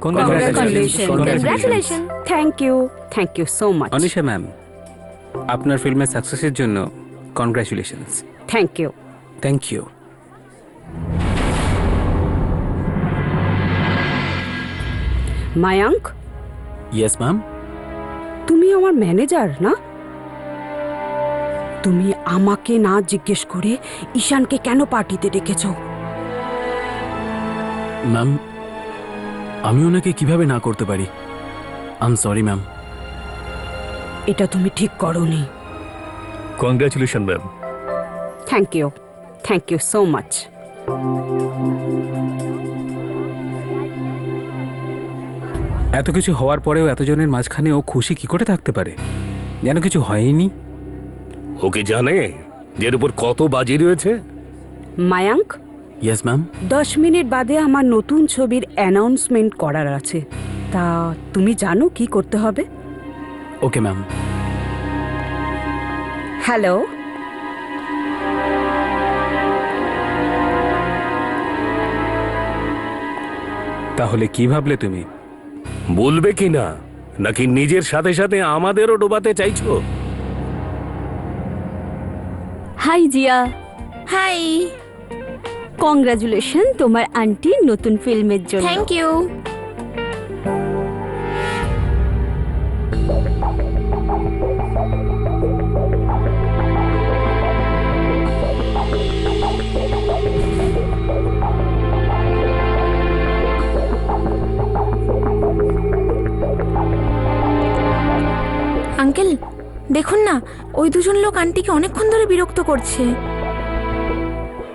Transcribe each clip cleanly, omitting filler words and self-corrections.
Congratulation. Thank you so much. Anisha ma'am, আপনার ফিল্মের সাকসেসের জন্য congratulations. Thank you. Thank you. Mayank, yes ma'am. তুমি আমার ম্যানেজার না? তুমি আমাকে না জিজ্ঞেস করে ঈশানকে কেন পার্টিতে ডেকেছো? ম্যাম, আমি ওনাকে কিভাবে না করতে পারি? I am sorry ma'am. এটা তুমি ঠিক করোনি। Congratulation ma'am. Thank you so much. এত কিছু হওয়ার পরেও এতজনের মাঝখানে ও খুশি কি করে থাকতে পারে? যেন কিছু হয়নি। ওকে জানে যে এর উপর কত বাজি রয়েছে? Mayank, yes ma'am. 10 মিনিট বাদে আমার নতুন ছবির অ্যানাউন্সমেন্ট করার আছে। তা তুমি জানো কি করতে হবে? Okay ma'am. হ্যালো, তাহলে কি ভাবলে তুমি? বলবে কি না, নাকি নিজের সাথে সাথে আমাদেরও ডোবাতে চাইছো? হাই জিয়া। হাই। কংগ্রাচুলেশন তোমার আন্টির নতুন ফিল্মের জন্য। Thank you. আঙ্কেল দেখুন না, ওই দুজন লোক আন্টিকে অনেকক্ষণ ধরে বিরক্ত করছে।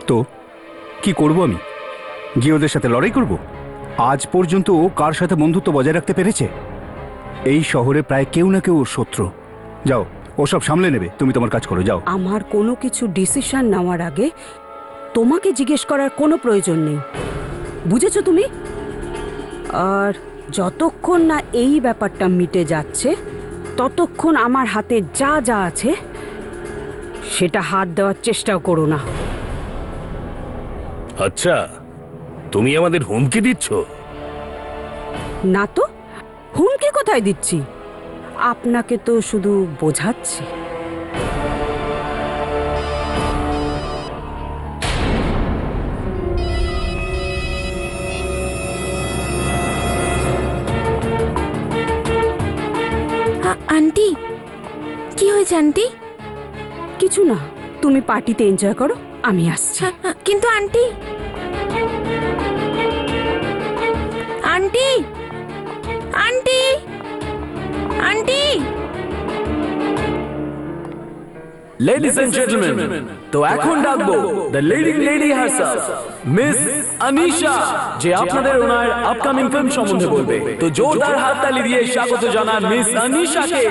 তো কি করব আমি? গিয়ে ওদের সাথে লড়াই করব? আজ পর্যন্ত ও কার সাথে বন্ধুত্ব বজায় রাখতে পেরেছে? এই শহরে প্রায় কেউ না কেউ ওর শত্রু। যাও, ও সব সামলে নেবে, তুমি তোমার কাজ করো, যাও। আমার কোনো কিছু ডিসিশন নেওয়ার আগে তোমাকে জিজ্ঞেস করার কোনো প্রয়োজন নেই, বুঝেছো তুমি? আর যতক্ষণ না এই ব্যাপারটা মিটে যাচ্ছে ততক্ষণ আমার হাতে যা যা আছে সেটা হাত দেওয়ার চেষ্টাও করো না। আচ্ছা, তুমি আমাদের হুমকি দিচ্ছ? না তো, হুমকি কোথায় দিচ্ছি? আপনাকে তো শুধু বোঝাচ্ছি। আন্টি, কি হয়েছে আন্টি? কিছু না, তুমি পার্টিতে এনজয় করো, আমি আসছি। কিন্তু aunty, aunty, aunty, aunty. Ladies and gentlemen, তো এখন ডাকবো the leading lady herself, Miss Anisha, যে আপনাদের ওনার আপকামিং ফিল্ম সম্বন্ধে বলবে। তো জোরদার হাততালি দিয়ে স্বাগত জানান মিস আনিশাকে।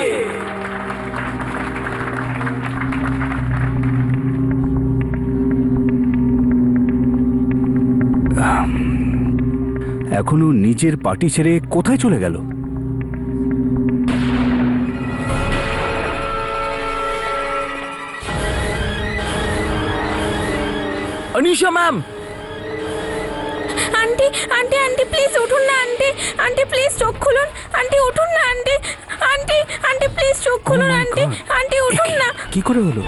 এখনো নিজের পার্টি ছেড়ে কোথায় চলে গেল? Anisha ma'am, aunty, aunty, aunty please উঠুন না আন্টি। আন্টি প্লিজ চোখ খুলুন। আন্টি উঠুন না আন্টি। আন্টি, আন্টি প্লিজ চোখ খুলুন আন্টি। আন্টি উঠুন না। কি করে হলো?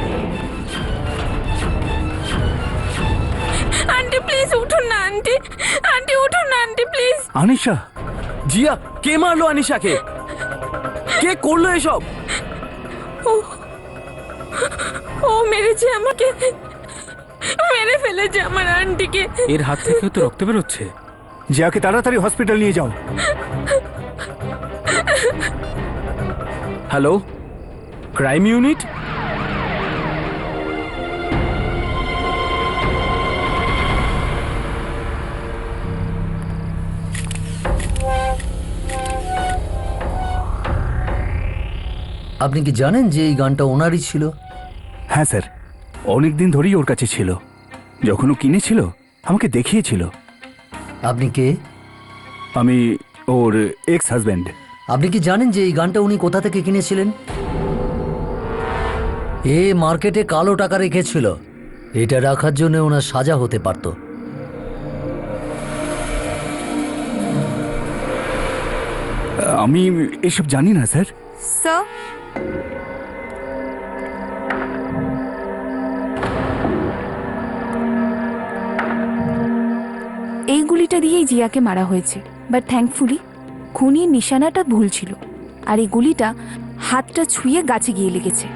আন্টি প্লিজ উঠুন না আন্টি। আন্টি উঠুন না আন্টি প্লিজ। আনিশা, জিয়া, কে মারলো আনিশাকে? কে করলো এসব? ও মেরেছে আমাকে, মেরে ফেলেছে আমার আন্টিকে। এর হাত থেকেও তো রক্ত বেরোচ্ছে। জিয়াকে তাড়াতাড়ি হসপিটাল নিয়ে যাও। Hello, crime unit? আপনি কি জানেন যে এই গানটা ওনারই ছিল? হ্যাঁ স্যার, অনেকদিন ধরেই ওর কাছে ছিল। যখন ও কিনেছিল আমাকে দেখিয়েছিল। আপনি কে? আমি ওর এক্স হাজব্যান্ড। আপনি কি জানেন যে এই গানটা উনি কোথা থেকে কিনেছিলেন? এ মার্কেটে কালো টাকা রেখেছিল। এটা রাখার জন্য ওনার সাজা হতে পারত। আমি এসব জানি না স্যার। স্যার, এই গুলিটা দিয়েই জিয়াকে মারা হয়েছে, বাট থ্যাঙ্কফুলি খুনির নিশানাটা ভুল ছিল, আর এই গুলিটা হাতটা ছুঁয়ে গাছে গিয়ে লেগেছে।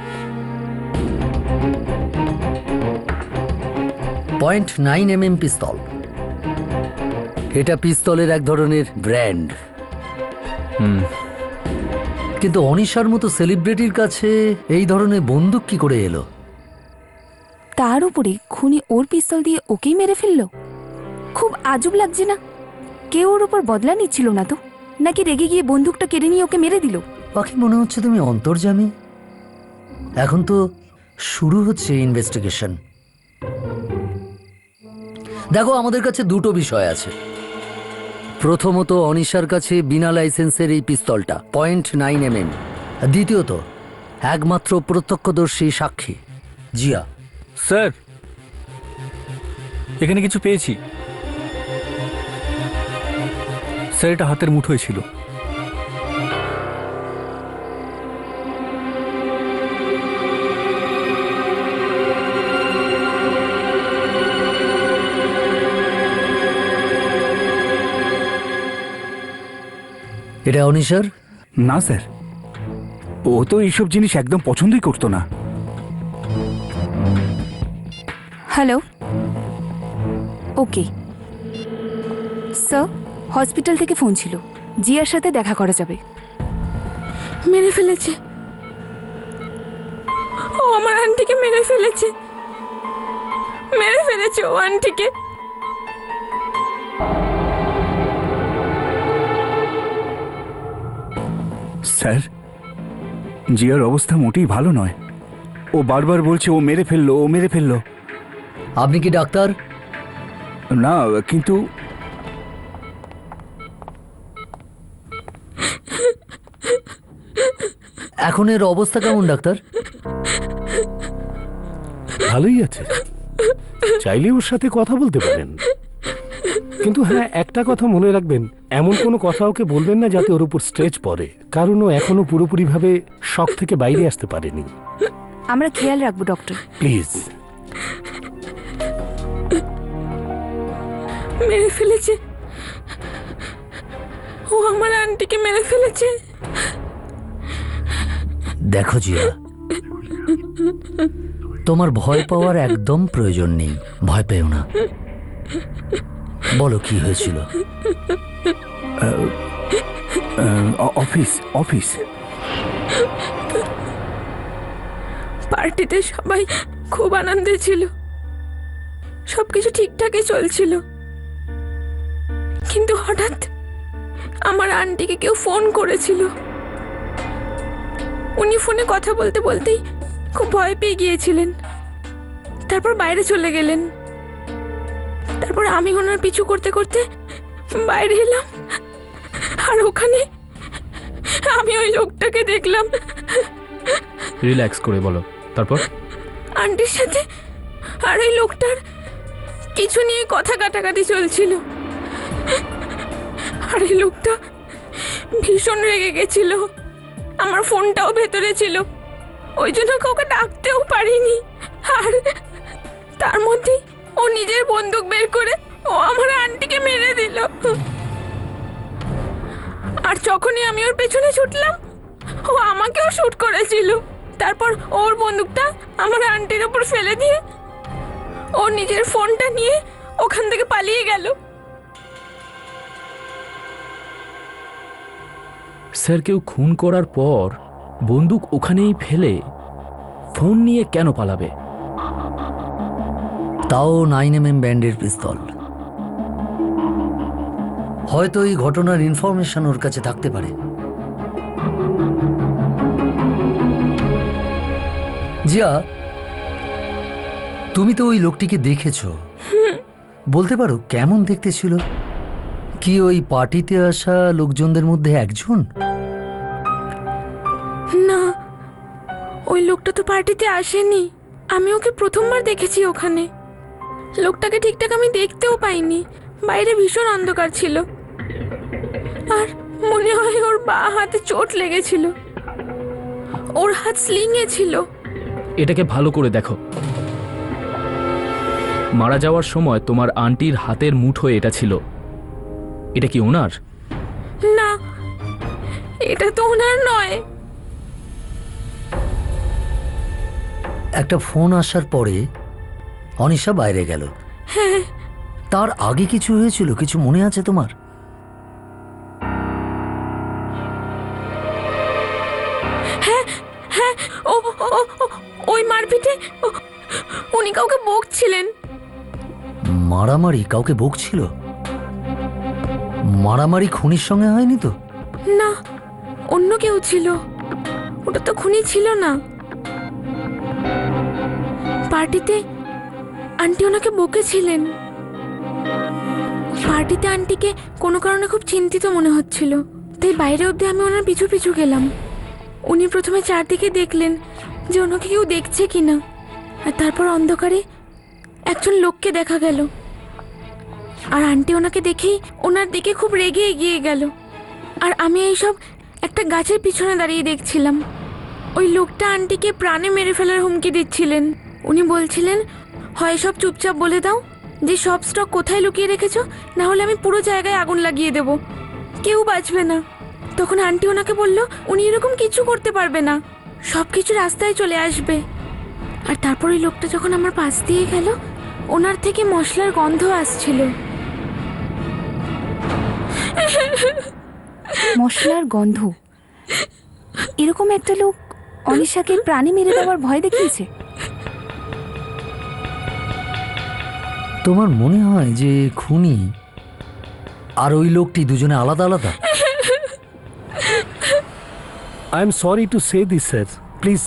.9mm পিস্তল, এটা পিস্তলের এক ধরনের ব্র্যান্ড। কিন্তু অনিশার মতো সেলিব্রিটির কাছে এই ধরনের বন্দুক কি করে এলো? তার উপরে খুনি ওর পিস্তল দিয়ে ওকেই মেরে ফেললো। খুব আজব লাগছে না? কেউ ওর উপর বদলা নিচ্ছিল না তো? নাকি রেগে গিয়ে বন্দুকটা কেড়ে নিয়ে ওকে মেরে দিল? পাখি, মনে হচ্ছে তুমি অন্তর্যামী। এখন তো শুরু হচ্ছে ইনভেস্টিগেশন। দেখো, আমাদের কাছে দুটো বিষয় আছে। প্রথমত, অনিশার কাছে বিনা লাইসেন্সের এই পিস্তলটা .9mm। দ্বিতীয়ত, একমাত্র প্রত্যক্ষদর্শী সাক্ষী জিয়া। স্যার, এখানে কিছু পেয়েছি স্যার। এটা হাতের মুঠোয় ছিল। এটা অনিশার? না স্যার, ও তো এইসব জিনিস একদম পছন্দই করতো না। হ্যালো, ওকে স্যার, হসপিটাল থেকে ফোন ছিল, জিয়ার সাথে দেখা করা যাবে। মেরে ফেলেছে, ও আমার আন্টিকে মেরে ফেলেছে, মেরে ফেলেছে ও আন্টিকে। স্যার, জিয়ার অবস্থা মোটেই ভালো নয়। ও বারবার বলছে ও মেরে ফেললো, ও মেরে ফেললো। আপনি কি ডাক্তার? না, কিন্তু এখন এর অবস্থা কেমন ডাক্তার? ভালোই আছে, চাইলে ওর সাথে কথা বলতে পারেন। কিন্তু হ্যাঁ, একটা কথা মনে রাখবেন, এমন কোনো কথা ওকে বলবেন না যাতে ওর উপর স্ট্রেচ পড়ে, কারণ ও এখনো পুরোপুরিভাবে শক থেকে বাইরে আসতে পারেনি। আমরা খেয়াল রাখবো ডক্টর। প্লিজ। মেরে ফেলেছে, ও আমার আন্টিকে মেরে ফেলেছে। দেখো জিয়া, তোমার ভয় পাওয়ার একদম প্রয়োজন নেই। ভয় পেও না। বলো কি হয়েছিল? অফিস অফিস পার্টিতে সবাই খুব আনন্দে ছিল, সবকিছু ঠিকঠাকই চলছিল, কিন্তু হঠাৎ আমার আন্টিকে কেউ ফোন করেছিল। উনি ফোনে কথা বলতে বলতেই খুব ভয় পেয়ে গিয়েছিলেন, তারপর বাইরে চলে গেলেন। তারপর আমি ওনার পিছু করতে করতে বাইরে এলাম, আর ওখানে আমি ওই লোকটাকে দেখলাম। রিল্যাক্স করে বলো, তারপর? আন্টির সাথে আর ওই লোকটার কিছু নিয়ে কথা কাটাকাটি চলছিল, আর এই লোকটা ভীষণ রেগে গেছিল। আমার ফোনটাও ভেতরে ছিল, ওই জন্য কাউকে ডাকতেও পারিনি। আর তার মধ্যে ও নিজের বন্দুক বের করে ও আমার আন্টিকে মেরে দিল। আর যখনই আমি ওর পেছনে ছুটলাম, ও আমাকেও শুট করেছিল। তারপর ওর বন্দুকটা আমার আন্টির উপর ফেলে দিয়ে ও নিজের ফোনটা নিয়ে ওখান থেকে পালিয়ে গেল। স্যার, কেউ খুন করার পর বন্দুক ওখানেই ফেলে ফোন নিয়ে কেন পালাবে? তাও 9mm ব্যান্ডের পিস্তল। হয়তো এই ঘটনার ইনফরমেশন ওর কাছে থাকতে পারে। জিয়া, তুমি তো ওই লোকটিকে দেখেছো, বলতে পারো কেমন দেখতে ছিল? কি ওই পার্টিতে আসা লোকজনদের মধ্যে একজন? না, ওই লোকটা তো পার্টিতে আসেনি। আমি ওকে প্রথমবার দেখেছি ওখানে। লোকটাকে ঠিকঠাক আমি দেখতেও পাইনি, বাইরে ভীষণ অন্ধকার ছিল। আর মনে হয় ওর বাঁ হাতে চোট লেগেছিল, ওর হাত স্লিংয়ে ছিল। এটাকে ভালো করে দেখো। মারা যাওয়ার সময় তোমার আন্টির হাতের মুঠোয় এটা ছিল। এটা কি ওনার? না, এটা তো ওনার নয়। একটা ফোন আসার পরে অনিশা বাইরে গেল। তার আগে কিছু হয়েছিল, কিছু মনে আছে তোমার? ও ওই মারপিটে উনি কাউকে বকছিলেন। মারামারি? কাউকে বকছিল? মারামারি খুনির সঙ্গে হয়নি তো? না, অন্য কেউ ছিল। ওটা তো খুনি ছিল না। পার্টিতে আন্টি ওনাকে বকেছিলেন। পার্টিতে আন্টিকে কোনো কারণে খুব চিন্তিত মনে হচ্ছিল, তাই বাইরে অবধি আমি ওনার পিছু পিছু গেলাম। উনি প্রথমে চারদিকে দেখলেন যে ওনাকে কেউ দেখছে কিনা, আর তারপর অন্ধকারে একজন লোককে দেখা গেল। আর আন্টি ওনাকে দেখেই ওনার দিকে খুব রেগে এগিয়ে গেল। আর আমি এইসব একটা গাছের পিছনে দাঁড়িয়ে দেখছিলাম। ওই লোকটা আন্টিকে প্রাণে মেরে ফেলার হুমকি দিচ্ছিলেন। উনি বলছিলেন, হয় সব চুপচাপ বলে দাও যে সব স্টক কোথায় লুকিয়ে রেখেছো, না হলে আমি পুরো জায়গায় আগুন লাগিয়ে দেব, কেউ বাঁচবে না। তখন আন্টি ওনাকে বলল উনি এরকম কিছু করতে পারবে না, সব কিছু রাস্তায় চলে আসবে। আর তারপর ওই লোকটা যখন আমার পাশ দিয়ে গেল, ওনার থেকে মশলার গন্ধ আসছিল। মশলার গন্ধ? এরকম একটা লোক অনিশাকে প্রাণে মেরে দেওয়ার ভয় দেখিয়েছে? তোমার মনে হয় যে খুনি আর ওই লোকটি দুজনে আলাদা আলাদা? I am sorry to say this sir, please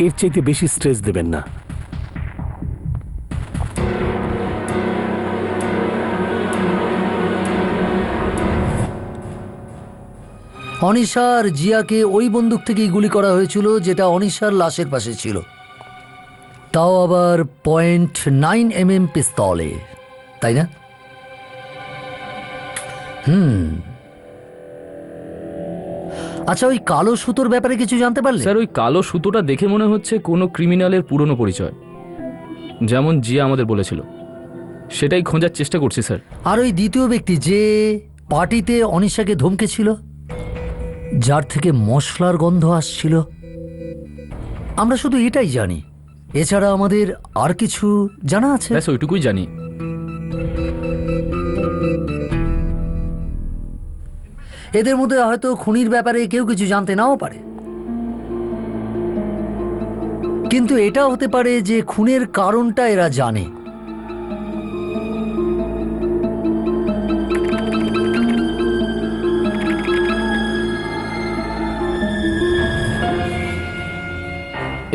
এর চাইতে বেশি স্ট্রেস দেবেন না। অনিশা আর জিয়াকে ওই বন্দুক থেকেই গুলি করা হয়েছিল যেটা অনিশার লাশের পাশে ছিল, তাও আবার .9mm পিস্তলে, তাই না? আচ্ছা, ওই কালো সুতোর ব্যাপারে কিছু জানতে পারলে? স্যার, ওই কালো সুতোটা দেখে মনে হচ্ছে কোনো ক্রিমিনালের পুরনো পরিচয়, যেমন জিয়া আমাদের বলেছিল। সেটাই খোঁজার চেষ্টা করছি স্যার। আর ওই দ্বিতীয় ব্যক্তি যে পার্টিতে অনিশাকে ধমকেছিল, যার থেকে মশলার গন্ধ আসছিল, আমরা শুধু এটাই জানি। এছাড়া আমাদের আর কিছু জানা আছে? ব্যাস ওইটুকুই জানি। এদের মধ্যে হয়তো খুনির ব্যাপারে কেউ কিছু জানতে নাও পারে, কিন্তু এটাও হতে পারে যে খুনের কারণটা এরা জানে।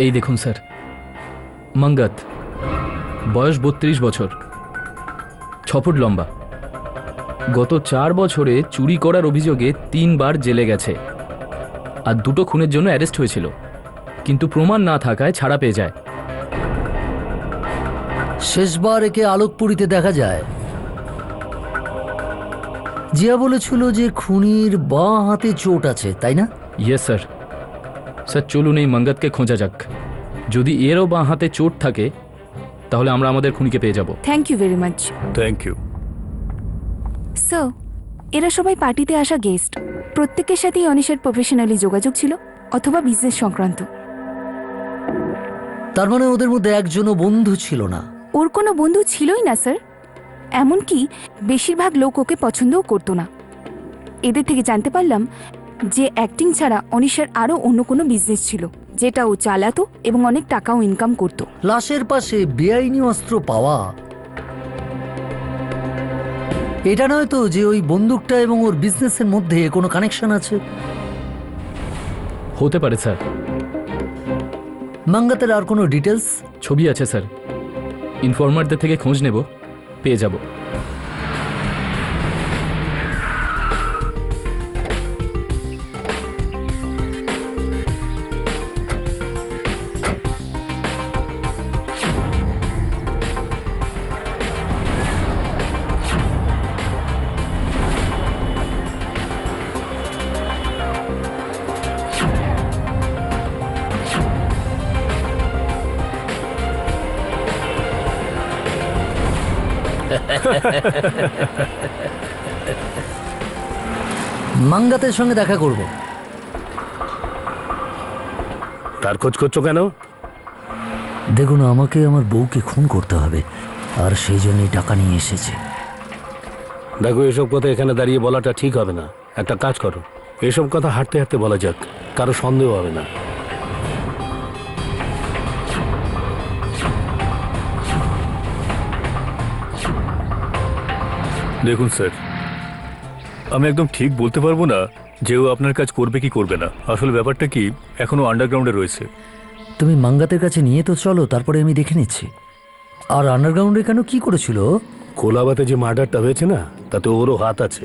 এই দেখুন স্যার, মঙ্গত, বয়স 32 বছর, 6 ফুট লম্বা, গত 4 বছরে চুরি করার অভিযোগে 3 বার জেলে গেছে, আর 2টো খুনের জন্য অ্যারেস্ট হয়েছিল, কিন্তু প্রমাণ না থাকায় ছাড়া পেয়ে যায়। শেষবার একে আলোকপুরীতে দেখা যায়। জিয়া বলেছিল যে খুনির বাঁ হাতে চোট আছে, তাই না? Yes sir. স্যার, চলুন এই মঙ্গতকে খোঁজা যাক। যদি এরও বাঁ হাতে চোট থাকে তাহলে আমরা আমাদের খুনিকে পেয়ে যাব। Thank you very much. Thank you. Sir, এরা সবাই পার্টিতে আসা গেস্ট। প্রত্যেকের সাথেই অনিশার প্রফেশনালি যোগাযোগ ছিল, অথবা বিজনেস সংক্রান্ত। তার মানে ওদের মধ্যে একজনও বন্ধু ছিল না? ওর কোনো বন্ধু ছিলই না স্যার, এমনকি বেশিরভাগ লোক ওকে পছন্দও করতো না। এদের থেকে জানতে পারলাম যে অ্যাক্টিং ছাড়া অনিশার আরও অন্য কোনো বিজনেস ছিল, যেটা ও চালাতো এবং অনেক টাকাও ইনকাম করতো। লাশের পাশে বেআইনি অস্ত্র পাওয়া, এটা নয় তো যে ওই বন্দুকটা এবং ওর বিজনেসের মধ্যে কোনো কানেকশন আছে? হতে পারে স্যার। মঙ্গতের আর কোনো ডিটেলস? ছবি আছে স্যার, ইনফরমারদের থেকে খোঁজ নেব, পেয়ে যাব। মাঙ্গাতের সঙ্গে দেখা করব। তার খোঁজ করছো কেন? দেখুন, আমাকে আমার বউকে খুন করতে হবে, আর সেই জন্যই টাকা নিয়ে এসেছে। দেখো, এসব কথা এখানে দাঁড়িয়ে বলাটা ঠিক হবে না। একটা কাজ করো, এসব কথা হাঁটতে হাঁটতে বলা যাক, কারো সন্দেহ হবে না। দেখুন স্যার, আমি একদম ঠিক বলতে পারবো না যে ও আপনার কাজ করবে কি করবে না। আসলে ব্যাপারটা কি, এখনো আন্ডারগ্রাউন্ডে রয়েছে। তুমি মাঙ্গাতের কাছে নিয়ে তো চলো, তারপরে আমি দেখে নিচ্ছি। আর আন্ডারগ্রাউন্ডে কেন, কি করেছিল ও? কোলাবাতে যে মার্ডারটা হয়েছে না, তাতে ওরও হাত আছে।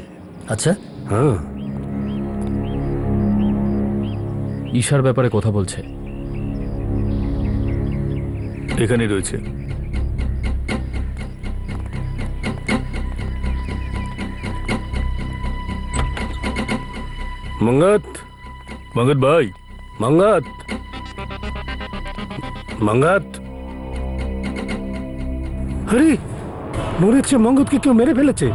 আচ্ছা, হ্যাঁ, ঈশার ব্যাপারে কথা বলছে। এখানেই রয়েছে। মঙ্গত, মঙ্গত ভাই, মঙ্গত, মঙ্গত। আরে, মনে হচ্ছে মঙ্গতকে কেউ মেরে ফেলেছে।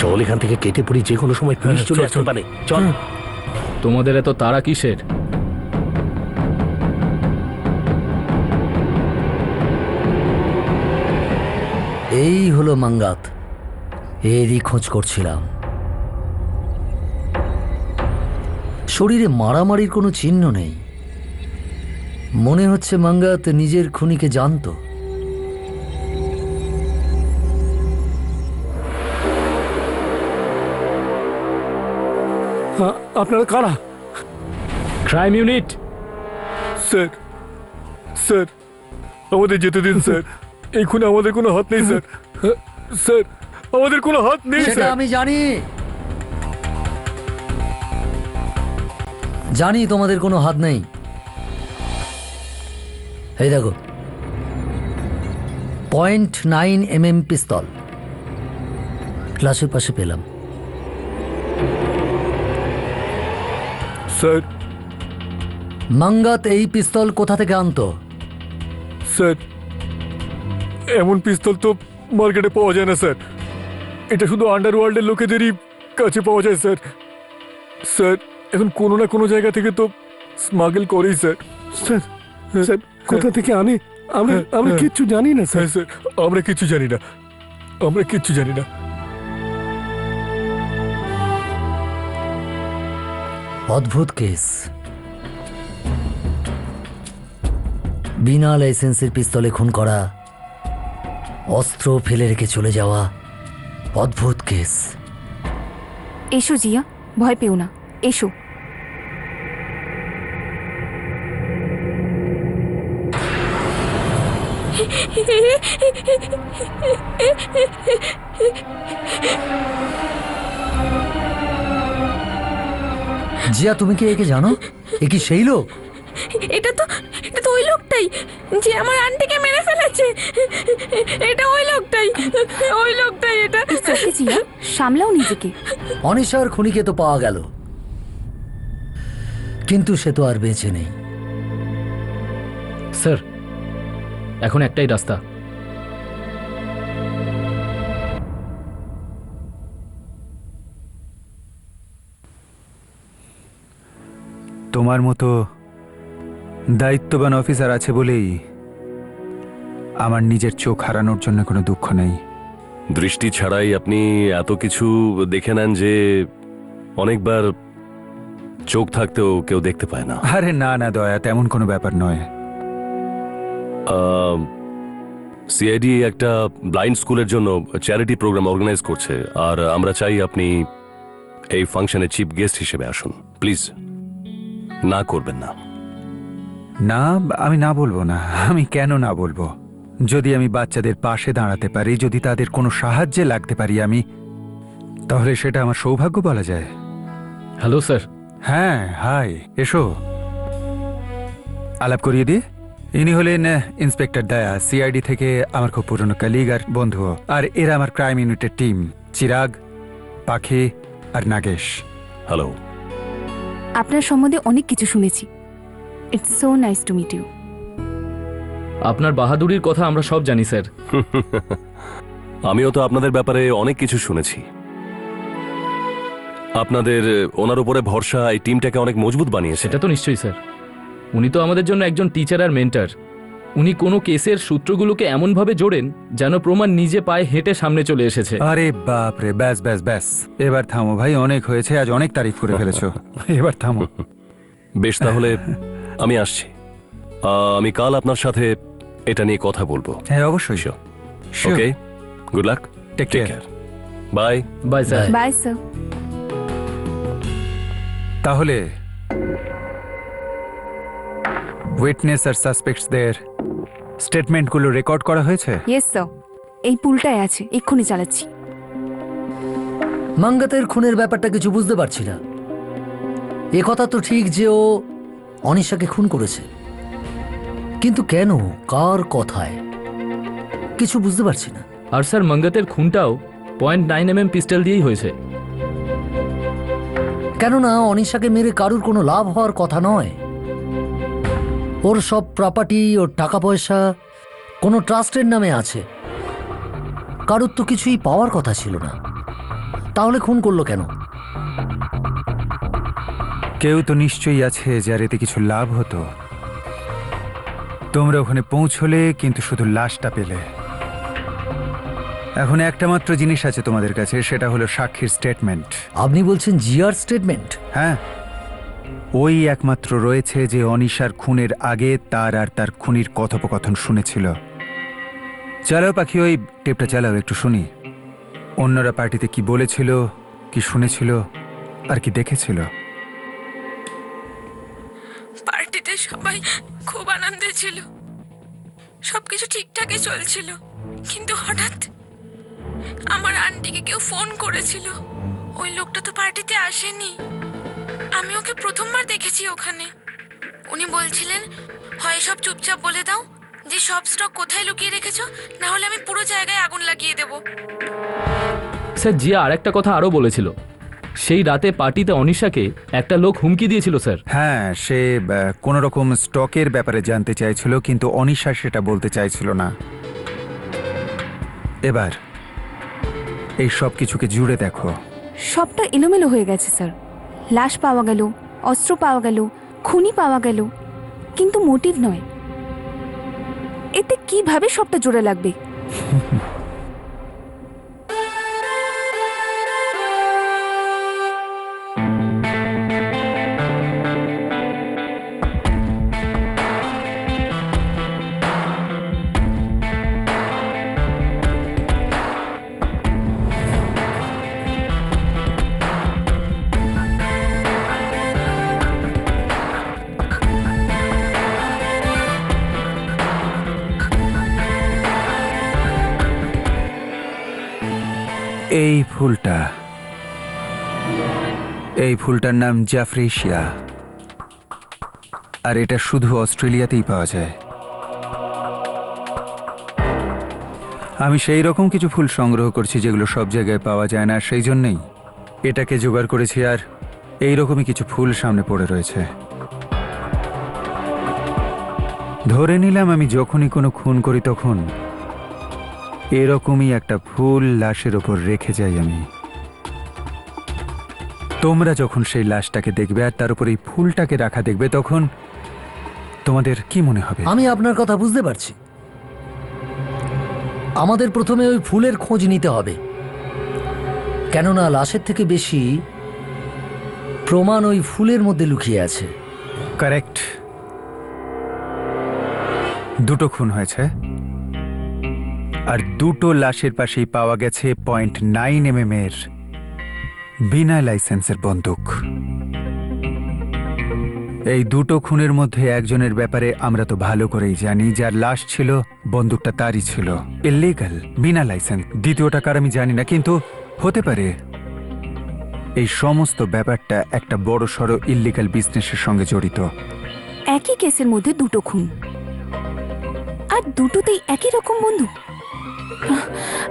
চল এখান থেকে কেটে পড়ি, যে কোনো সময় পুলিশ চলে আসতে পারে। চল। তোমাদের এত তারা কিসের? এই হলো মাঙ্গাত, এরই খোঁজ করছিলাম। শরীরে মারামারির কোনো চিহ্ন নেই, মনে হচ্ছে মাঙ্গাত নিজের খুনিকে জানতো। আপনারা কারা? Crime unit. স্যার, স্যার আমাদের যেতে দিন স্যার। এই খুনে আমাদের কোনো হাত নেই স্যার। স্যার, আমাদের কোনো হাত নেই সেটা স্যার। আমি জানি, জানি তোমাদের কোনো হাত নেই। এই দেখো, .9mm পিস্তল ক্লাসের পাশে পেলাম। স্যার, মাঙ্গাত এই পিস্তল কোথা থেকে আনতো? স্যার এমন পিস্তল তো মার্কেটে পাওয়া যায় না স্যার। এটা শুধু আন্ডারওয়ার্ল্ডের লোকেদেরই কাছে পাওয়া যায় স্যার। স্যার, এখন কোনো না কোনো জায়গা থেকে তো স্মাগল করেই স্যার। স্যার, স্যার কোথা থেকে আনে? আমরা কিচ্ছু জানি না স্যার। হ্যাঁ স্যার, আমরা কিচ্ছু জানি না, আমরা কিচ্ছু জানি না। অদ্ভুত কেস, বিনা লাইসেন্সের পিস্তলে খুন করা, অস্ত্র ফেলে রেখে চলে যাওয়া, অদ্ভুত কেস। এসো জিয়া, ভয় পেও না, এসো। জিয়া, তুমি কি একে জানো? এ কি সেই লোক? এটা তো ওই লোকটাই যে আমার আন্টিকে মেরে ফেলেছে। এটা ওই লোকটাই, ওই লোকটাই এটা। ওকে জিয়া, সামলাও নিজেকে। অনিশার খুনিকে তো পাওয়া গেল, কিন্তু সে তো আর বেঁচে নেই। স্যার, এখন একটাই রাস্তা। তোমার মতো দায়িত্ববান অফিসার আছে বলেই আমার নিজের চোখ হারানোর জন্য কোনো দুঃখ নেই। দৃষ্টি ছাড়াই আপনি এত কিছু দেখে নেন যে অনেকবার চোখ থাকতেও কেউ দেখতে পায় না। আরে না না দয়া, তেমন কোনো ব্যাপার নয়। সিআইডি একটা ব্লাইন্ড স্কুলের জন্য চ্যারিটি প্রোগ্রাম অর্গানাইজ করছে, আর আমরা চাই আপনি এই ফাংশনে চিফ গেস্ট হিসেবে আসুন। প্লিজ না করবেন না। না, আমি না বলবো না। আমি কেন না বলবো? যদি আমি বাচ্চাদের পাশে দাঁড়াতে পারি, যদি তাদের কোনো সাহায্যে লাগতে পারি আমি, তাহলে সেটা আমার সৌভাগ্য বলা যায়। Hello sir. হ্যাঁ, হাই, এসো। আলাপ করিয়ে দিয়ে, ইনি হলেন ইন্সপেক্টর দয়া, সিআইডি থেকে আমার খুব পুরনো কলিগ আর বন্ধু। আর এরা আমার ক্রাইম ইউনিটের টিম, চিরাগ, পাখি আর নাগেশ। হ্যালো। আপনার সম্বন্ধে অনেক কিছু শুনেছি। It's so nice to meet you. আপনার বাহাদুরির কথা আমরা সব জানি স্যার। আমিও তো আপনাদের ব্যাপারে অনেক কিছু শুনেছি। আপনাদের ওনার উপরে ভরসা এই টিমটাকে অনেক মজবুত বানিয়েছে। সেটা তো নিশ্চয়ই স্যার। উনি তো আমাদের জন্য একজন টিচার আর মেন্টার। উনি কোনো কেসের সূত্রগুলোকে এমনভাবে জোড়েন যেন প্রমাণ নিজে পায়ে হেঁটে সামনে চলে এসেছে। আরে বাপ রে, ব্যাস ব্যাস ব্যাস, এবার থামো ভাই, অনেক হয়েছে, আজ অনেক তারিফ করে ফেলেছো, এবার থামো। বেশ, তাহলে আমি আসছি। আমি কাল আপনার সাথে এটা নিয়ে কথা বলবো। হ্যাঁ অবশ্যই। Okay, good luck, take care. Bye. Bye sir. Bye sir. তাহলে উইটনেস আর সাসপেক্টসদের স্টেটমেন্টগুলো রেকর্ড করা হয়েছে? ইয়েস স্যার, এই পুলটায় আছে, এক্ষুনি চালাচ্ছি। মাঙ্গাতের খুনের ব্যাপারটা কিছু বুঝতে পারছি না। এ কথা তো ঠিক যে ও অনিশাকে খুন করেছে, কিন্তু কেন, কার কথায়, কিছু বুঝতে পারছি না। আর স্যার মঙ্গতের খুনটাও .9mm পিস্টল দিয়েই হয়েছে। কেননা অনিশাকে মেরে কারুর কোনো লাভ হওয়ার কথা নয়। ওর সব প্রপার্টি, ওর টাকা পয়সা কোনো ট্রাস্টের নামে আছে। কারুর তো কিছুই পাওয়ার কথা ছিল না, তাহলে খুন করলো কেন? কেউ তো নিশ্চয়ই আছে যার এতে কিছু লাভ হতো। তোমরা ওখানে পৌঁছলে কিন্তু শুধু লাশটা পেলে। এখন একটা মাত্র জিনিস আছে তোমাদের কাছে, সেটা হলো সাক্ষীর স্টেটমেন্ট। আপনি বলছেন জিয়ার স্টেটমেন্ট? হ্যাঁ, ওই একমাত্র রয়েছে যে অনিশার খুনের আগে তার আর তার খুনির কথোপকথন শুনেছিল। চালাও পাখি, ওই টেপটা চালাও, একটু শুনি অন্যরা পার্টিতে কি বলেছিল, কি শুনেছিল আর কি দেখেছিল। পার্টিতে সবাই খুব আনন্দে ছিল, সবকিছু ঠিকঠাকই চলছিল, কিন্তু হঠাৎ আমার আন্টিকে কেউ ফোন করেছিল। ওই লোকটা তো পার্টিতে আসেনি, আমি ওকে প্রথমবার দেখেছি ওখানে। উনি বলছিলেন, হয় সব চুপচাপ বলে দাও যে সব স্টক কোথায় লুকিয়ে রেখেছো, না হলে আমি পুরো জায়গায় আগুন লাগিয়ে দেব। স্যার জিয়া আরেকটা কথা আরও বলেছিল, সেই রাতে পার্টিতে অনিশাকে একটা লোক হুমকি দিয়েছিল স্যার। হ্যাঁ, সে কোনো রকম স্টকের ব্যাপারে জানতে চাইছিল, কিন্তু অনিশা সেটা বলতে চাইছিল না। এবার এই সব কিছুকে জুড়ে দেখো। সবটা এলোমেলো হয়ে গেছে স্যার। লাশ পাওয়া গেল, অস্ত্র পাওয়া গেল, খুনি পাওয়া গেল, কিন্তু মোটিভ নয়। এতে কিভাবে সবটা জোড়া লাগবে? এই ফুলটা, এই ফুলটার নাম জাফরেশিয়া, আর এটা শুধু অস্ট্রেলিয়াতেই পাওয়া যায়। আমি সেই রকম কিছু ফুল সংগ্রহ করছি যেগুলো সব জায়গায় পাওয়া যায় না, সেই জন্যেই এটাকে জোগাড় করেছি। আর এই রকমই কিছু ফুল সামনে পড়ে রয়েছে। ধরে নিলাম আমি যখনই কোনো খুন করি তখন এরকমই একটা ফুল লাশের ওপর রেখে যাই আমি। তোমরা যখন সেই লাশটাকে দেখবে আর তার উপর এই ফুলটাকে রাখা দেখবে, তখন তোমাদের কি মনে হবে? আমি আপনার কথা বুঝতে পারছি। আমাদের প্রথমে ওই ফুলের খোঁজ নিতে হবে, কেননা লাশের থেকে বেশি প্রমাণ ওই ফুলের মধ্যে লুকিয়ে আছে। কারেক্ট। দুটো খুন হয়েছে, আর দুটো লাশের পাশেই পাওয়া গেছে .9mm এর বিনা লাইসেন্সের বন্দুক। এই দুটো খুনের মধ্যে একজনের ব্যাপারে আমরা তো ভালো করেই জানি, যার লাশ ছিল বন্দুকটা তারই ছিল, ইল্লিগাল, বিনা লাইসেন্স। দ্বিতীয়টা কার আমি জানি না, কিন্তু হতে পারে এই সমস্ত ব্যাপারটা একটা বড় সড়ো ইল্লিগাল বিজনেসের সঙ্গে জড়িত। একই কেসের মধ্যে দুটো খুন, আর দুটোতেই একই রকম বন্দুক।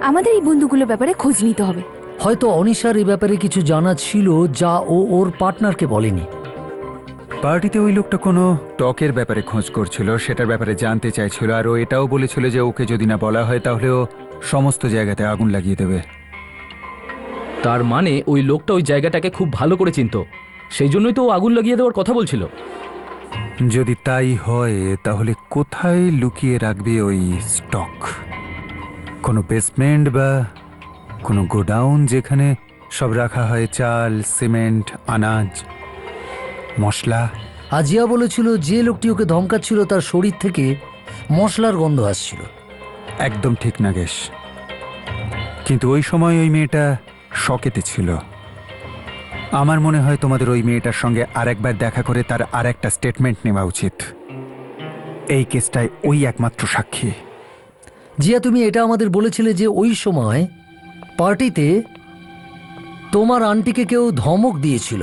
আমাদের এই বন্দুকগুলোর ব্যাপারে খোঁজ নিতে হবে। হয়তো অনিশার এই ব্যাপারে কিছু জানা ছিল যা ও ওর পার্টনারকে বলেনি। পার্টিতে ওই লোকটা কোনো টকের ব্যাপারে খোঁজ করছিল, সেটার ব্যাপারে জানতে চাইছিল, আর ও এটাও বলেছিল যে ওকে যদি না বলা হয় তাহলে ও সমস্ত জায়গাতে আগুন লাগিয়ে দেবে। তার মানে ওই লোকটা ওই জায়গাটাকে খুব ভালো করে চিনতো, সেই জন্যই তো ও আগুন লাগিয়ে দেওয়ার কথা বলছিল। যদি তাই হয় তাহলে কোথায় লুকিয়ে রাখবে ওই স্টক? কোনো বেসমেন্ট বা কোনো গোডাউন যেখানে সব রাখা হয়, চাল, সিমেন্ট, আনাজ, মশলা? আজিয়া বলেছিল যে লোকটি ওকে ধমকাচ্ছিল তার শরীর থেকে মশলার গন্ধ আসছিল। একদম ঠিক নাগেশ, কিন্তু ওই সময় ওই মেয়েটা শকেতে ছিল। আমার মনে হয় তোমাদের ওই মেয়েটার সঙ্গে আরেকবার দেখা করে তার আরেকটা স্টেটমেন্ট নেওয়া উচিত। এই কেসটায় ওই একমাত্র সাক্ষী। জিয়া, তুমি এটা আমাদের বলেছিলে যে ওই সময় পার্টিতে তোমার আন্টিকে কেউ ধমক দিয়েছিল,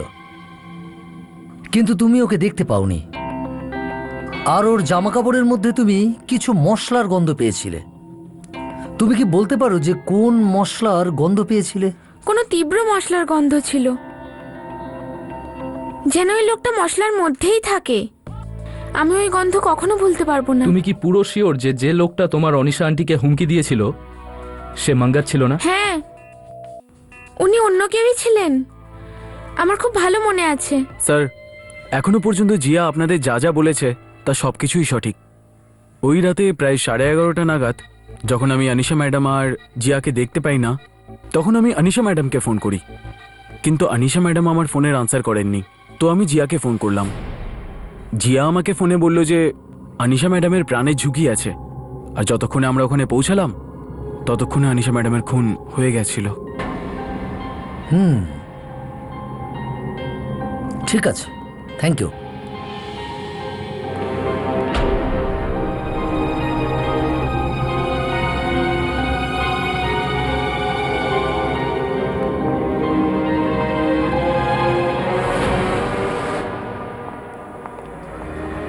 কিন্তু তুমি ওকে দেখতে পাওনি। আর ওর জামাকাপড়ের মধ্যে তুমি কিছু মশলার গন্ধ পেয়েছিলে। তুমি কি বলতে পারো যে কোন মশলার গন্ধ পেয়েছিলে? কোনো তীব্র মশলার গন্ধ ছিল, যেন ওই লোকটা মশলার মধ্যেই থাকে। আমি ওই গন্ধ কখনো ভুলতে পারবো না। তুমি কি পুরো শিওর যে যে লোকটা তোমার অনিশা আন্টিকে হুমকি দিয়েছিল সে মাঙ্গার ছিল না? হ্যাঁ, উনি অন্য কেউই ছিলেন, আমার খুব ভালো মনে আছে। স্যার, এখনো পর্যন্ত জিয়া আপনাদের যা যা বলেছে তা সব কিছুই সঠিক। ওই রাতে প্রায় 11:30 নাগাদ যখন আমি আনিশা ম্যাডাম আর জিয়াকে দেখতে পাই না, তখন আমি আনিশা ম্যাডামকে ফোন করি, কিন্তু আনিশা ম্যাডাম আমার ফোনের আনসার করেননি। তো আমি জিয়াকে ফোন করলাম। জিয়া আমাকে ফোনে বলল যে আনিশা ম্যাডামের প্রাণের ঝুঁকি আছে, আর যতক্ষণে আমরা ওখানে পৌঁছালাম ততক্ষণে আনিশা ম্যাডামের খুন হয়ে গেছিল। ঠিক আছে, থ্যাংক ইউ।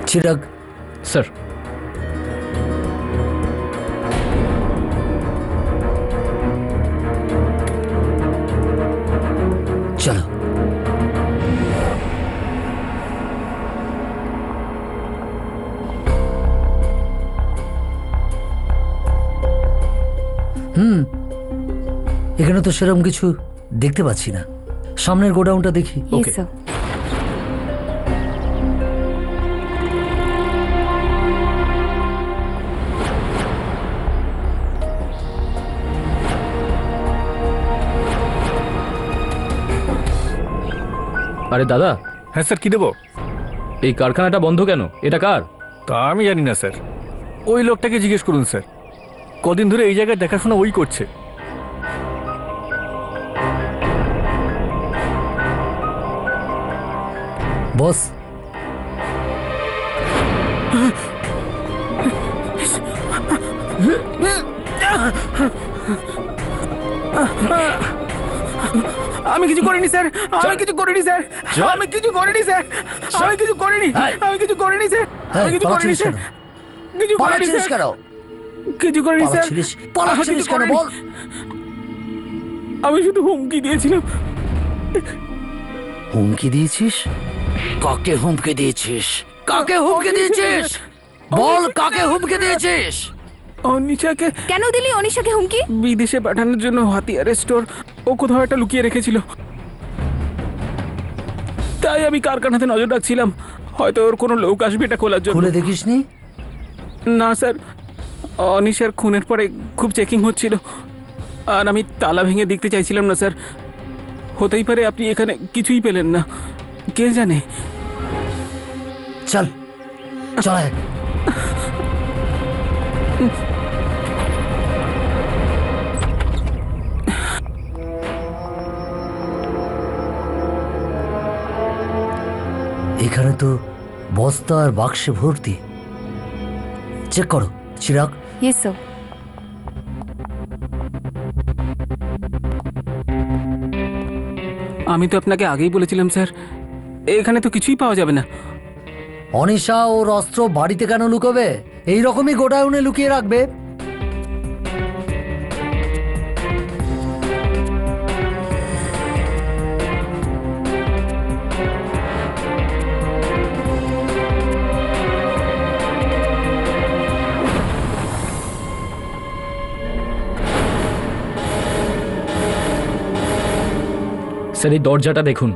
চিরাগ। স্যার, চলো। এখানে তো সেরকম কিছু দেখতে পাচ্ছি না। সামনের গোডাউনটা দেখি। Yes, sir. আরে দাদা, হ্যাঁ স্যার, কি দেবো? এই কারখানাটা বন্ধ কেন? এটা কার? তা আমি জানি না স্যার, ওই লোকটাকে জিজ্ঞেস করুন স্যার। কদিন ধরে এই জায়গায় দেখাশোনা ওই করছে। বস, আমি কিছু করিনি স্যার, আমি কিছু করিনি স্যার, আমি কিছু করিনি স্যার, আমি কিছু করিনি, আমি কিছু করিনি স্যার, আমি কিছু করিনি স্যার, কিছু করিনি পালাচ্ছিলিস স্যার, কেন? কিছু করিনি স্যার, পালাচ্ছিলিস কেন বল? আমি শুধু হুমকি দিয়েছিলাম। হুমকি দিয়েছিস? কাকে হুমকি দিয়েছিস? কাকে হুমকি দিয়েছিস? বল, কাকে হুমকি দিয়েছিস? অনিশাকে কেন দিলি অনিশাকে হুমকি? বিদেশে পাঠানোর জন্য হাতিয়ারের স্টোর ও কোথাও একটা লুকিয়ে রেখেছিল, তাই আমি কারখানাতে নজর রাখছিলাম, হয়তো ওর কোনো লোক আসবে এটা খোলার জন্য। খুলে দেখিসনি? না স্যার, অনিশার খুনের পরে খুব চেকিং হচ্ছিল, আর আমি তালা ভেঙে দেখতে চাইছিলাম না স্যার। হতেই পারে আপনি এখানে কিছুই পেলেন না, কে জানে। চল চল। এখানে তো বস্তা আর বাক্সে ভর্তি। চেক করো চিরাগ। Yes, sir. আমি তো আপনাকে আগেই বলেছিলাম স্যার, এখানে তো কিছুই পাওয়া যাবে না। অনিশা ওর অস্ত্র বাড়িতে কেন লুকোবে? এইরকমই গোডাউনে লুকিয়ে রাখবে। স্যার এই দরজাটা দেখুন।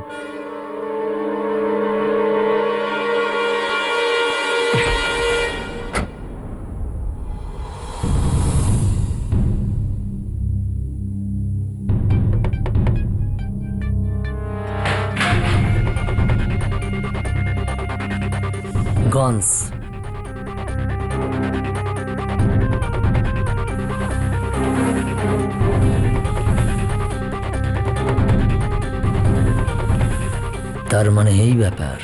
গনস। তার মানে এই ব্যাপার।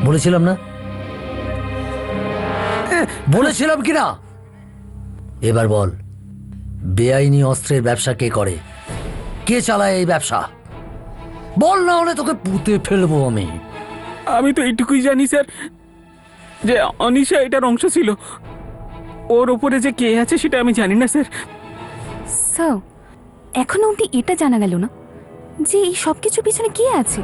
বলেছিলাম না, বলেছিলাম কি না? এবার বল, বেআইনি অস্ত্রের ব্যবসা কে করে, কে চালায় এই ব্যবসা? বল, না হলে তোকে পুঁতে ফেলবো আমি। আমি তো এইটুকুই জানি স্যার যে অনিশা এটার অংশ ছিল। ওর ওপরে যে কে আছে সেটা আমি জানি না স্যার। স্যার, এখনো অবধি এটা জানা গেল না যে এই সব কিছুর পিছনে কে আছে।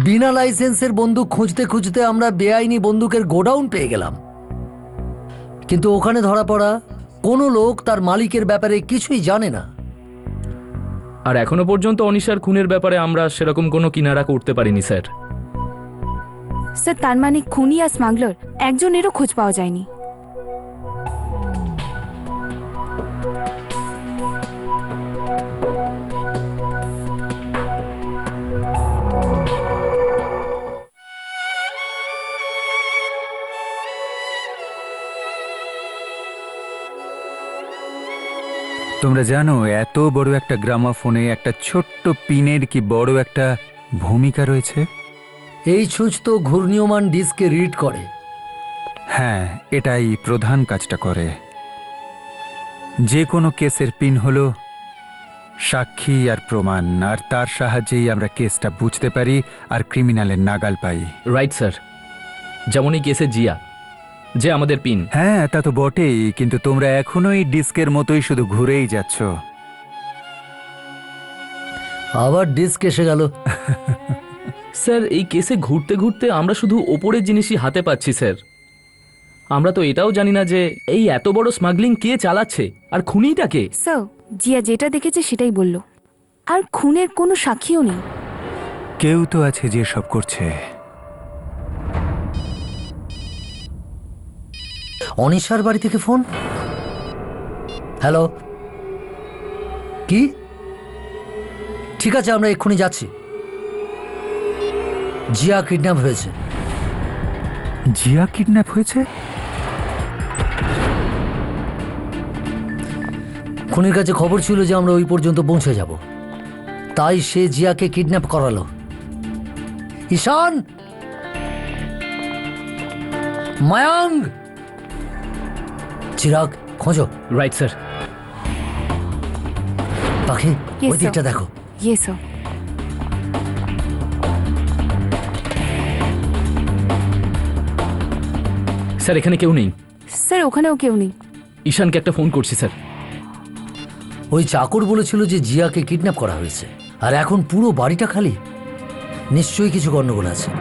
বিনা লাইসেন্সের বন্দুক খুঁজতে খুঁজতে আমরা বেআইনি বন্দুকের গোডাউন পেয়ে গেলাম, কিন্তু ওখানে ধরা পড়া কোনো লোক তার মালিকের ব্যাপারে কিছুই জানে না। আর এখনো পর্যন্ত অনিশার খুনের ব্যাপারে আমরা সেরকম কোনো কিনারা করতে পারিনি স্যার। স্যার, তার মানে খুনি আর স্মাগলার একজনেরও খোঁজ পাওয়া যায়নি। তোমরা জানো এত বড় একটা গ্রামাফোনে একটা ছোট্ট পিনের কি বড় একটা ভূমিকা রয়েছে? এই ছুঁচ তো ঘূর্ণীয়মান ডিস্কে রিড করে। হ্যাঁ, এটাই প্রধান কাজটা করে। যে কোনো কেসের পিন হলো সাক্ষী আর প্রমাণ, আর তার সাহায্যেই আমরা কেসটা বুঝতে পারি আর ক্রিমিনালের নাগাল পাই। রাইট স্যার, যেমন এই কেসে জিয়া, যে আমাদের পিন। হ্যাঁ, তা তো বটেই, কিন্তু তোমরা এখনো এই ডিস্কের মতোই শুধু ঘুরেই যাচ্ছ। আবার ডিস্ক এসে গেল। স্যার, এই কেসে ঘুরতে ঘুরতে আমরা শুধু ওপরের জিনিসই হাতে পাচ্ছি স্যার। আমরা তো এটাও জানি না যে এই এত বড় স্মাগলিং কে চালাচ্ছে আর খুনিটা কে। স্যার, জিয়া যেটা দেখেছে সেটাই বলল, আর খুনের কোনো সাক্ষীও নেই। কেউ তো আছে যে সব করছে। অনিশার বাড়ি থেকে ফোন। হ্যালো, কি? ঠিক আছে, আমরা এক্ষুনি যাচ্ছি। জিয়া কিডন্যাপ হয়েছে। জিয়া কিডন্যাপ হয়েছে? খুনির কাছে খবর ছিল যে আমরা ওই পর্যন্ত পৌঁছে যাব, তাই সে জিয়াকে কিডন্যাপ করালো। ঈশান, মায়াঙ্গ, চিরাগ, খোঁজো। Right sir. পাখি, Yes, ওই দিকটা sir. দেখো। ইয়ে স্যার। স্যার, এখানে কেউ নেই। স্যার, ওখানেও কেউ নেই। ঈশানকে একটা ফোন করছি স্যার। ওই চাকর বলেছিল যে জিয়াকে কিডন্যাপ করা হয়েছে, আর এখন পুরো বাড়িটা খালি। নিশ্চয়ই কিছু গন্ডগোল আছে।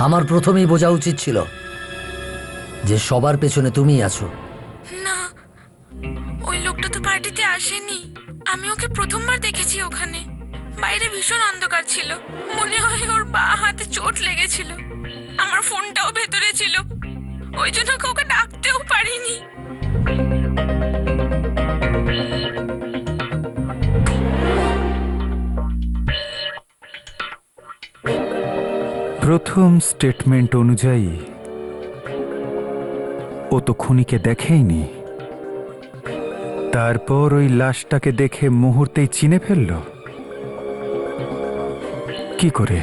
আমার প্রথমেই বোঝা উচিত ছিল যে সবার পেছনে তুমিই আছো। না, ওই লোকটা তো পার্টিতে আসেনি। আমি ওকে প্রথমবার দেখেছি ওখানে। বাইরে ভীষণ অন্ধকার ছিল, মনে হয় ওর বাঁ হাতে চোট লেগেছিল। আমার ফোনটাও ভেতরে ছিল, ওই জন্য ওকে ডাকতেও পারিনি। প্রথম স্টেটমেন্ট অনুযায়ী ও তো খুনিকে দেখেইনি, তারপর ওই লাশটাকে দেখে মুহূর্তেই চিনে ফেলল। কি করে?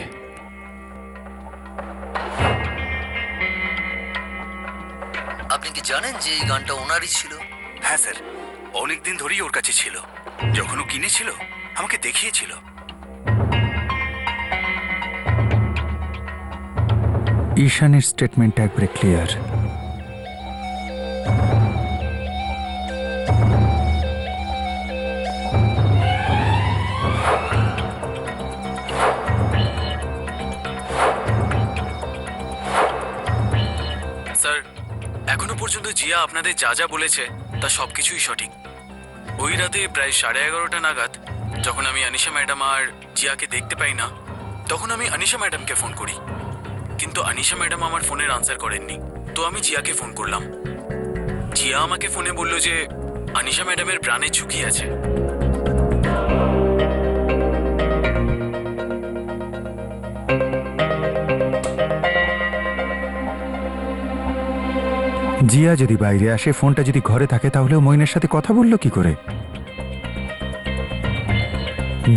আপনি কি জানেন যে এই গানটা ওনারই ছিল? হ্যাঁ স্যার, অনেকদিন ধরেই ওর কাছে ছিল। যখন ও কিনেছিল আমাকে দেখিয়েছিল। ঈশানের স্টেটমেন্টটা একবারে ক্লিয়ার। স্যার, এখনো পর্যন্ত জিয়া আপনাদের যা যা বলেছে তা সবকিছুই সঠিক। ওই রাতে প্রায় 11:30 নাগাদ যখন আমি আনিশা ম্যাডাম আর জিয়াকে দেখতে পাই না, তখন আমি আনিশা ম্যাডামকে ফোন করি, কিন্তু আনিশা ম্যাডাম আমার ফোনের আনসার করেননি। তো আমি জিয়াকে ফোন করলাম। জিয়া আমাকে ফোনে বলল যে আনিশা ম্যাডামের প্রাণের ঝুঁকি আছে। জিয়া যদি বাইরে আসে, ফোনটা যদি ঘরে থাকে, তাহলেও মইনের সাথে কথা বললো কি করে?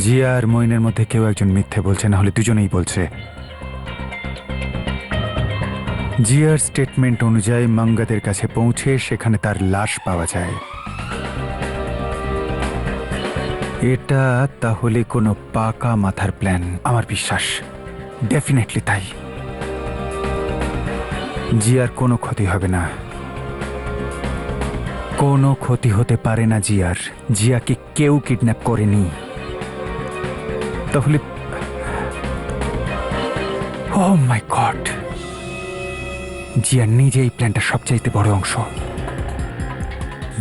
জিয়া আর মইনের মধ্যে কেউ একজন মিথ্যে বলছে, না হলে দুজনেই বলছে। জিয়ার স্টেটমেন্ট অনুযায়ী মাঙ্গাদের কাছে পৌঁছে সেখানে তার লাশ পাওয়া যায়। এটা তাহলে কোনো পাকা মাথার প্ল্যান, আমার বিশ্বাস। ডেফিনেটলি তাই। জিয়ার কোনো ক্ষতি হবে না, কোনো ক্ষতি হতে পারে না জিয়ার। জিয়াকে কেউ কিডন্যাপ করেনি। তাহলে ও মাই গড, জিয়া নিজে এই প্ল্যানটা সবচাইতে বড় অংশ।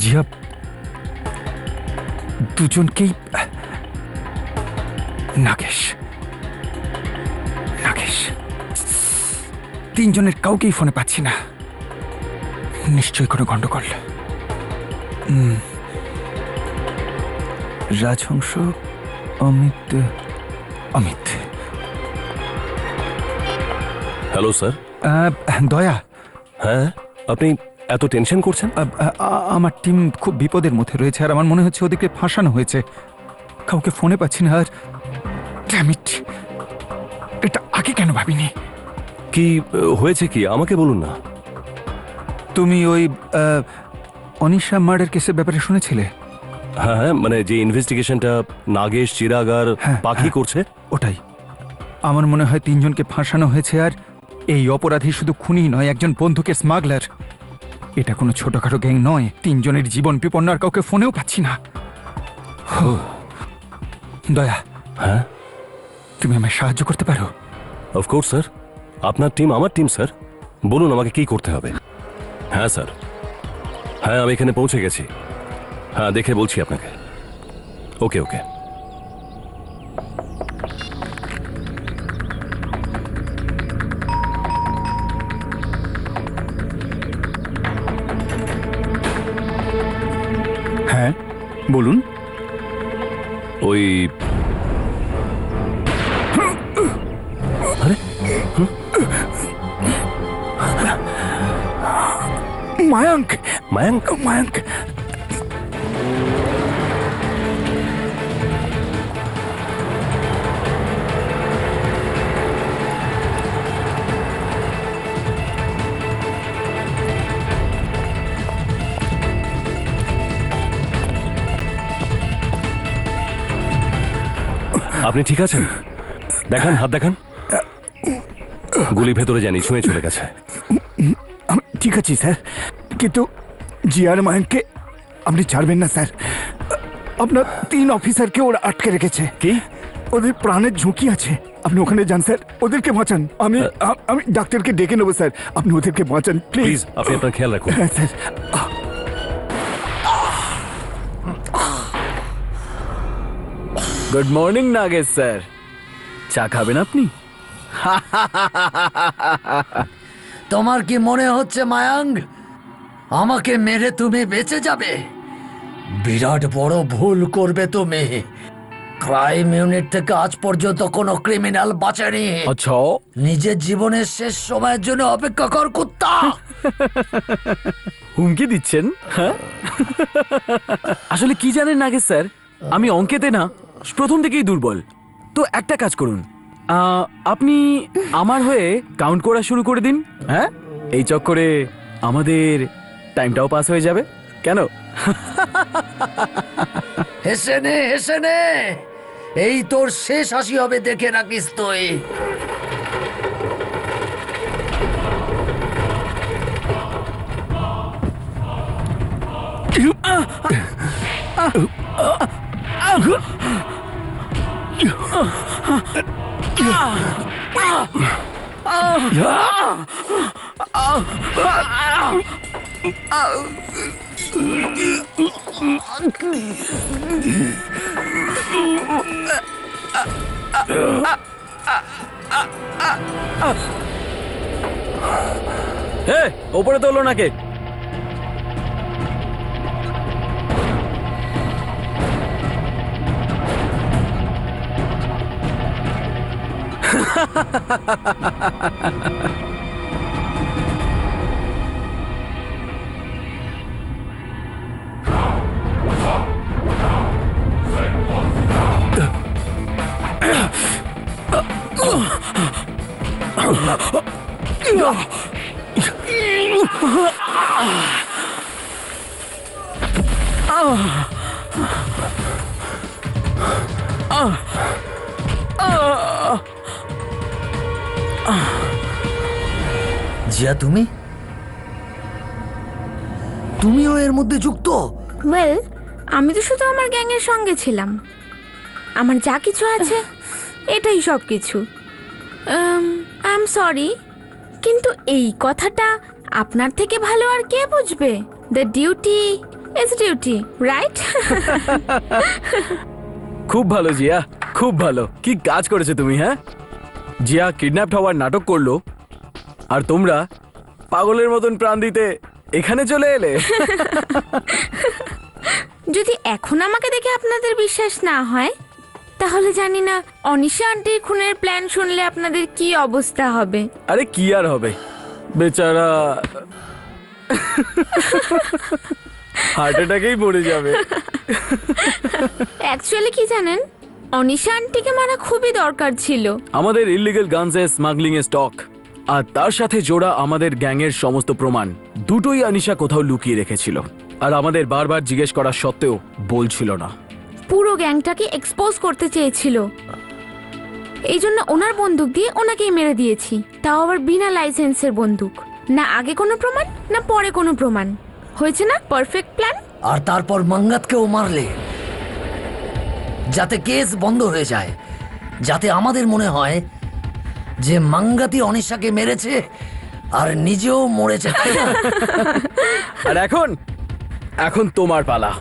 জিয়া দুজনকেই নাগেশ তিনজনের কাউকেই ফোনে পাচ্ছি না। নিশ্চয়ই কোনো গন্ডগোল। রাজহংস, অমিত। Hello sir. দয়া, হ্যাঁ, আপনি এত টেনশন করছেন? আমার টিম খুব বিপদের মধ্যে রয়েছে, আর আমার মনে হচ্ছে ওদেরকে ফাঁসানো হয়েছে। কাউকে ফোনে পাচ্ছি না। আর damn it, এটা আগে কেন ভাবিনি? কি হয়েছে কি আমাকে বলুন না। তুমি ওই অনিশা মার্ডার কেসের ব্যাপারে শুনেছিলে? হ্যাঁ, মানে যে ইনভেস্টিগেশনটা নাগেশ, চিরাগ আর পাখি করছে, ওটাই। আমার মনে হয় তিনজনকে ফাঁসানো হয়েছে, আর এই অপরাধী শুধু খুনি নয়, একজন বন্দুকের স্মাগলার। এটা কোনো ছোটখাটো গ্যাং নয়। তিনজনের জীবন বিপন্ন, আর কাউকে ফোনেও পাচ্ছি না। দয়া, হ্যাঁ, তুমি আমায় সাহায্য করতে পারো? Of course sir. আপনার টিম আমার টিম স্যার। বলুন আমাকে কি করতে হবে। হ্যাঁ স্যার, হ্যাঁ আমি এখানে পৌঁছে গেছি। হ্যাঁ, দেখে বলছি আপনাকে। ওকে ওকে। হ্যাঁ বলুন। ওই আরে মায়াঙ্ক। আপনি ঠিক আছেন? দেখান, হাত দেখান। গুলি ভেতরে জানি, ছুঁয়ে চলে গেছে। আমি ঠিক আছি স্যার, কিন্তু জিয়ার মায়াঙ্ককে আপনি ছাড়বেন না স্যার। আপনার 3 অফিসারকে ওরা আটকে রেখেছে। কি? ওদের প্রাণের ঝুঁকি আছে। আপনি ওখানে যান স্যার, ওদেরকে বাঁচান। আমি ডাক্তারকে ডেকে নেবো স্যার। আপনি ওদেরকে বাঁচান প্লিজ। প্লিজ, আপনি আপনার খেয়াল রাখুন। হ্যাঁ sir. Good morning Nagesh sir. চা খাবেন আপনি? তোমার কি মনে হচ্ছে মায়াঙ্ক আমাকে মেরে তুমি বেঁচে যাবে? বিরাট বড় ভুল করবে তুমি। ক্রাইম ইউনিট থেকে আজ পর্যন্ত কোনো ক্রিমিনাল বাঁচেনি। আচ্ছা, নিজের জীবনের শেষ সময়ের জন্য অপেক্ষা কর কুত্তা। হুমকি দিচ্ছেন? হ্যাঁ, আসলে কি জানেন নাগেশ স্যার, আমি অঙ্কেতে না প্রথম থেকেই দুর্বল। তো একটা কাজ করুন, আপনি আমার হয়ে কাউন্ট করা শুরু করে দিন। হ্যাঁ, এই চক্করে আমাদের টাইমটাও পাস হয়ে যাবে। কেন? হেসে নে, হেসে নে। এই তোর শেষ হাসি হবে, দেখে রাখিস তুই। হে, ওপরে তোলো নাকি? জিয়া, তুমিও এর মধ্যে যুক্ত? ওয়েল, আমি তো শুধু আমার গ্যাংয়ের সঙ্গে ছিলাম। আমার যা কিছু আছে এটাই সব কিছু। আই এম সরি, কিন্তু এই কথাটা আপনার থেকে ভালো আর কে বুঝবে? The duty is duty, right? খুব ভালো জিয়া, খুব ভালো। কি কাজ করেছো তুমি? হ্যাঁ, জিয়া কিডন্যাপ হওয়ার নাটক করলো আর তোমরা পাগলের মতন প্রাণ দিতে এখানে চলে এলে। যদি এখন আমাকে দেখে আপনাদের বিশ্বাস না হয়, তাহলে জানি না অনিশা আন্টির খুনের প্ল্যান শুনলে আপনাদের কি অবস্থা হবে। আরে কি আর হবে, বেচারা হার্ট অ্যাটাকেই পড়ে যাবে। অ্যাকচুয়ালি কি জানেন, অনিশা আন্টিকে মারা খুবই দরকার ছিল। আমাদের ইলিগাল গানসের স্মাগলিং এর স্টক আর তার সাথে জোড়া আমাদের গ্যাংয়ের সমস্ত প্রমাণ দুটোই আনিশা কোথাও লুকিয়ে রেখেছিল, আর আমাদের বারবার জিজ্ঞেস করা সত্ত্বেও বলছিল না। পুরো গ্যাংটাকে এক্সপোজ করতে চেয়েছিল, এই জন্য ওনার বন্দুক দিয়ে ওনাকেই মেরে দিয়েছি, তাও আবার বিনা লাইসেন্সের বন্দুক। না আগে কোনো প্রমাণ, না পরে কোনো প্রমাণ। হয়েছে না পারফেক্ট প্ল্যান? আর তারপর মাঙ্গাতকেও মারলে, যাতে কেস বন্ধ হয়ে যায়, যাতে আমাদের মনে হয় যে মাঙ্গাতি অনিশাকে মেরেছে আর নিজেও মরেছে। আর এখন তোমার পালা।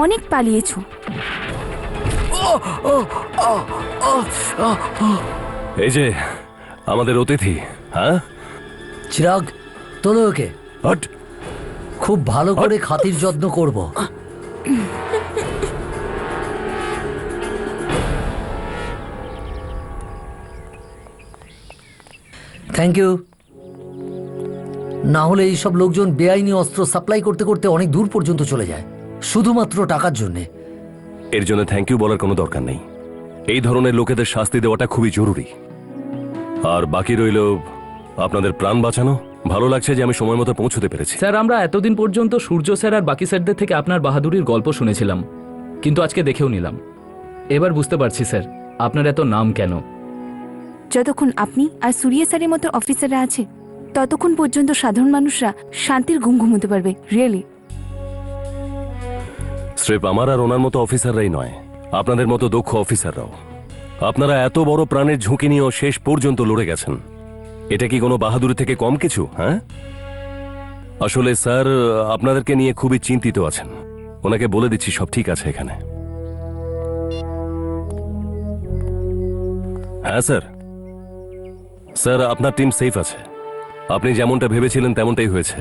অনেক পালিয়েছো। এই যে আমাদের অতিথি, হ্যাঁ চিরাগ, তোলো ওকে। হট। খুব ভালো করে খাতির যত্ন করব। Thank you. না হলে এইসব লোকজন বেআইনি অস্ত্র সাপ্লাই করতে করতে অনেক দূর পর্যন্ত চলে যায় শুধুমাত্র টাকার জন্যে। এর জন্য থ্যাংক ইউ বলার কোনো দরকার নেই। এই ধরনের লোকেদের শাস্তি দেওয়াটা খুবই জরুরি। আর বাকি রইল আপনাদের প্রাণ বাঁচানো। ভালো লাগছে যে আমি সময় মতো পৌঁছতে পেরেছি। স্যার, আমরা এতদিন পর্যন্ত সূর্য স্যার আর বাকি স্যারদের থেকে আপনার বাহাদুরির গল্প শুনেছিলাম, কিন্তু আজকে দেখেও নিলাম। এবার বুঝতে পারছি স্যার আপনার এত নাম কেন। যতক্ষণ আপনি আর সুরিয়া স্যারের মতো অফিসাররা আছে ততক্ষণ পর্যন্ত সাধারণ মানুষরা শান্তির ঘুম ঘুমোতে পারবে। রিয়েলি। স্রেফ আমার আর ওনার মতো অফিসাররাই নয়, আপনাদের মতো দক্ষ অফিসাররাও। আপনারা এত বড় প্রাণের ঝুঁকি নিয়েও শেষ পর্যন্ত লড়ে গেছেন। এটা কি কোনো বাহাদুরি থেকে কম কিছু? হ্যাঁ, আসলে স্যার আপনাদেরকে নিয়ে খুবই চিন্তিত আছেন। ওনাকে বলে দিচ্ছি সব ঠিক আছে এখানে। হ্যাঁ স্যার, স্যার আপনার টিম সেফ আছে। আপনি যেমনটা ভেবেছিলেন তেমনটাই হয়েছে।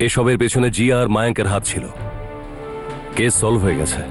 এসবের পেছনে জিয়া আর মায়াঙ্কের হাত ছিল। কেস সলভ হয়ে গেছে।